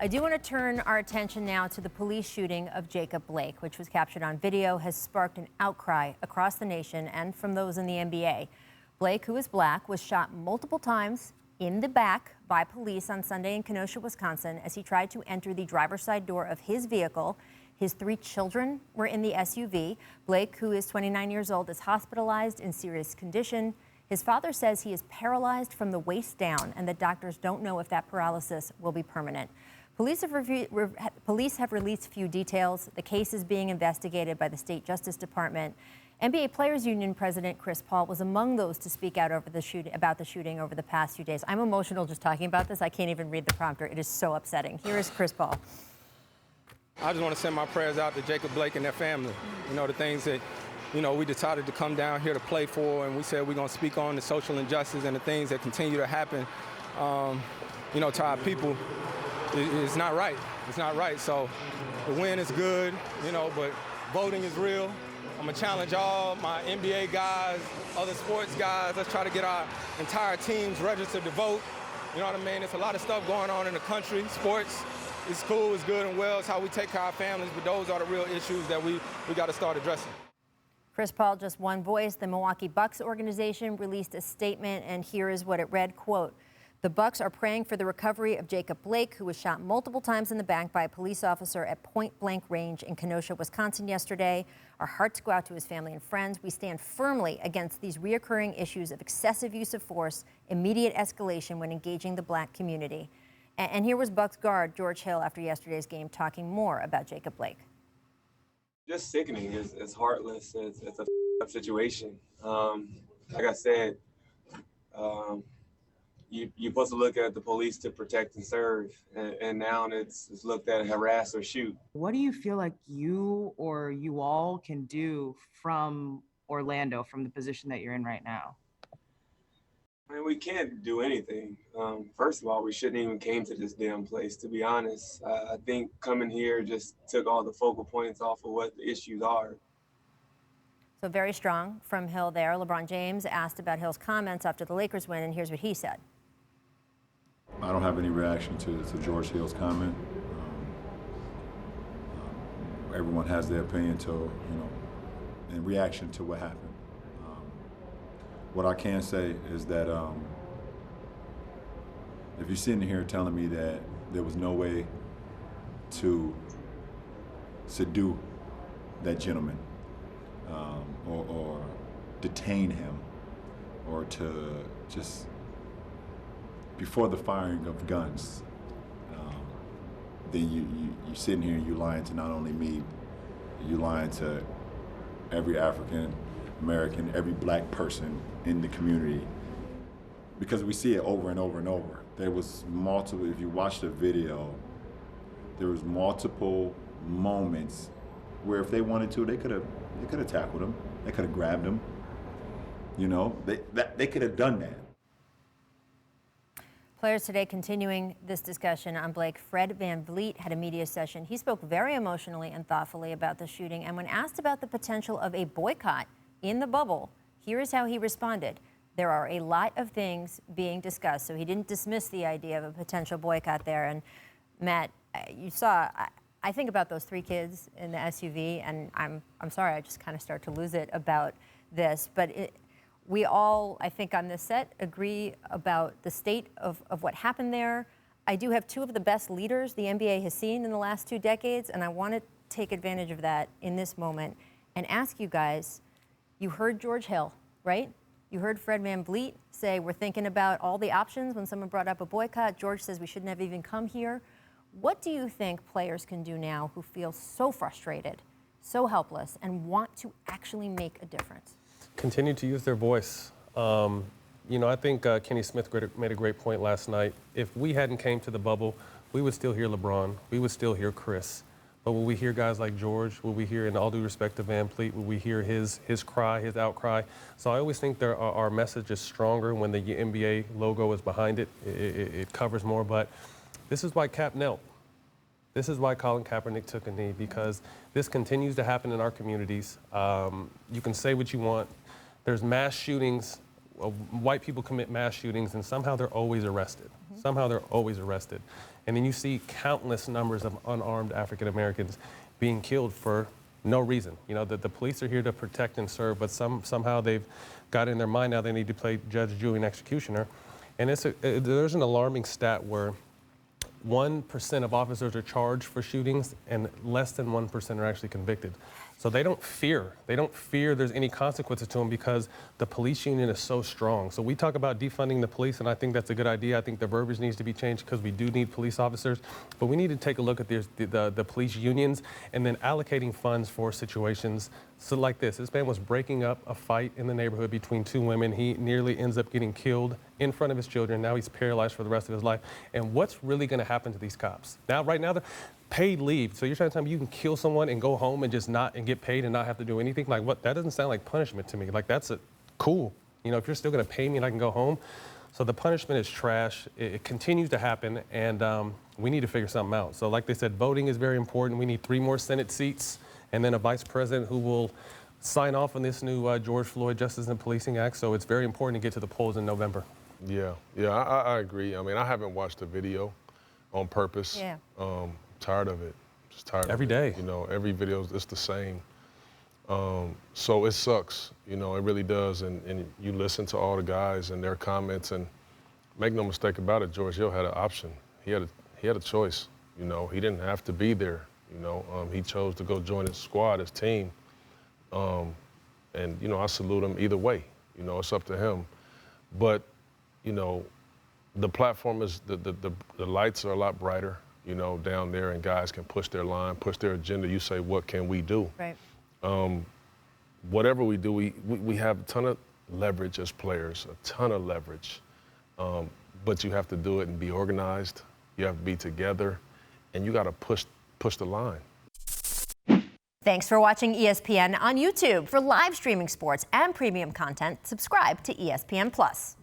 I do want to turn our attention now to the police shooting of Jacob Blake, which was captured on video, has sparked an outcry across the nation and from those in the NBA. Blake, who is black, was shot multiple times in the back by police on Sunday in Kenosha, Wisconsin, as he tried to enter the driver's side door of his vehicle. His 3 children were in the SUV. Blake, who is 29 years old, is hospitalized in serious condition. His father says he is paralyzed from the waist down and that doctors don't know if that paralysis will be permanent. Police have released few details. The case is being investigated by the State Justice Department. NBA Players Union President Chris Paul was among those to speak out about the shooting over the past few days. I'm emotional just talking about this. I can't even read the prompter. It is so upsetting. Here is Chris Paul. I just want to send my prayers out to Jacob Blake and their family. You know, the things that, you know, we decided to come down here to play for, and we said we're going to speak on the social injustice and the things that continue to happen, you know, to our people. It's not right. It's not right. So the win is good, you know, but voting is real. I'm going to challenge all my NBA guys, other sports guys. Let's try to get our entire teams registered to vote. You know what I mean? There's a lot of stuff going on in the country. Sports is cool, it's good and well. It's how we take care of our families, but those are the real issues that we got to start addressing. Chris Paul, just one voice. The Milwaukee Bucks organization released a statement, and here is what it read, quote, "The Bucks are praying for the recovery of Jacob Blake, who was shot multiple times in the back by a police officer at point-blank range in Kenosha, Wisconsin yesterday. Our hearts go out to his family and friends. We stand firmly against these reoccurring issues of excessive use of force, immediate escalation when engaging the black community." And here was Bucks guard George Hill after yesterday's game talking more about Jacob Blake. Just sickening. It's heartless. It's a up situation. Like I said, you're supposed to look at the police to protect and serve, and now it's looked at harass or shoot. What do you feel like you or you all can do from Orlando, from the position that you're in right now? I mean, we can't do anything. First of all, we shouldn't even came to this damn place, to be honest. I think coming here just took all the focal points off of what the issues are. So very strong from Hill there. LeBron James asked about Hill's comments after the Lakers win, and here's what he said. I don't have any reaction to George Hill's comment. Everyone has their opinion to, you know, in reaction to what happened. What I can say is that if you're sitting here telling me that there was no way to subdue that gentleman or detain him or to just before the firing of guns, then you're sitting here and you're lying to not only me, you're lying to every African American, every black person in the community, because we see it over and over and over. There was multiple, if you watch the video, there was multiple moments where if they wanted to, they could have tackled him, they could have grabbed him. You know, they could have done that. Players today continuing this discussion on Blake. Fred VanVleet had a media session. He spoke very emotionally and thoughtfully about the shooting, and when asked about the potential of a boycott in the bubble, here is how he responded. There are a lot of things being discussed, so he didn't dismiss the idea of a potential boycott there. And Matt, you saw, I think about those 3 kids in the SUV, and I'm sorry, I just kind of start to lose it about this, but we all, I think on this set, agree about the state of what happened there. I do have 2 of the best leaders the NBA has seen in the last 2 decades, and I want to take advantage of that in this moment and ask you guys, you heard George Hill, right? You heard Fred VanVleet say we're thinking about all the options when someone brought up a boycott. George says we shouldn't have even come here. What do you think players can do now who feel so frustrated, so helpless, and want to actually make a difference? Continue to use their voice. You know, I think Kenny Smith made a great point last night. If we hadn't came to the bubble, we would still hear LeBron. We would still hear Chris. But will we hear guys like George? Will we hear, in all due respect to VanVleet, will we hear his cry, his outcry? So I always think our message is stronger when the NBA logo is behind it. It covers more. But this is why Cap knelt. This is why Colin Kaepernick took a knee, because this continues to happen in our communities. You can say what you want. There's mass shootings. White people commit mass shootings, and somehow they're always arrested. Somehow they're always arrested. And then you see countless numbers of unarmed African Americans being killed for no reason. You know, the police are here to protect and serve, but somehow they've got in their mind now they need to play judge, jury, and executioner. And there's an alarming stat where 1% of officers are charged for shootings and less than 1% are actually convicted. So they don't fear there's any consequences to them because the police union is so strong. So we talk about defunding the police, and I think that's a good idea. I think the verbiage needs to be changed because we do need police officers, but we need to take a look at the police unions and then allocating funds for situations. So like this man was breaking up a fight in the neighborhood between two women. He nearly ends up getting killed in front of his children. Now he's paralyzed for the rest of his life. And what's really going to happen to these cops? Right now, they're paid leave. So you're trying to tell me you can kill someone and go home and just and get paid and not have to do anything? Like what? That doesn't sound like punishment to me. Like that's cool. You know, if you're still going to pay me and I can go home. So the punishment is trash. It continues to happen, and we need to figure something out. So like they said, voting is very important. We need 3 more Senate seats and then a vice president who will sign off on this new George Floyd Justice and Policing Act. So it's very important to get to the polls in November. Yeah, I agree. I mean, I haven't watched the video on purpose. Yeah. Tired of it. Just tired Every of it. day. You know, every video is the same. So it sucks. You know, it really does. And you listen to all the guys and their comments, and make no mistake about it, George Hill had an option. He had a choice. You know, he didn't have to be there. You know, he chose to go join his squad, his team. And, you know, I salute him either way. You know, it's up to him. But, you know, the platform is, the lights are a lot brighter, you know, down there, and guys can push their line, push their agenda. You say, what can we do? Right. Whatever we do, we have a ton of leverage as players, a ton of leverage. But you have to do it and be organized. You have to be together, and you got to push the line. Thanks for watching ESPN on YouTube. For live streaming sports and premium content, subscribe to ESPN+.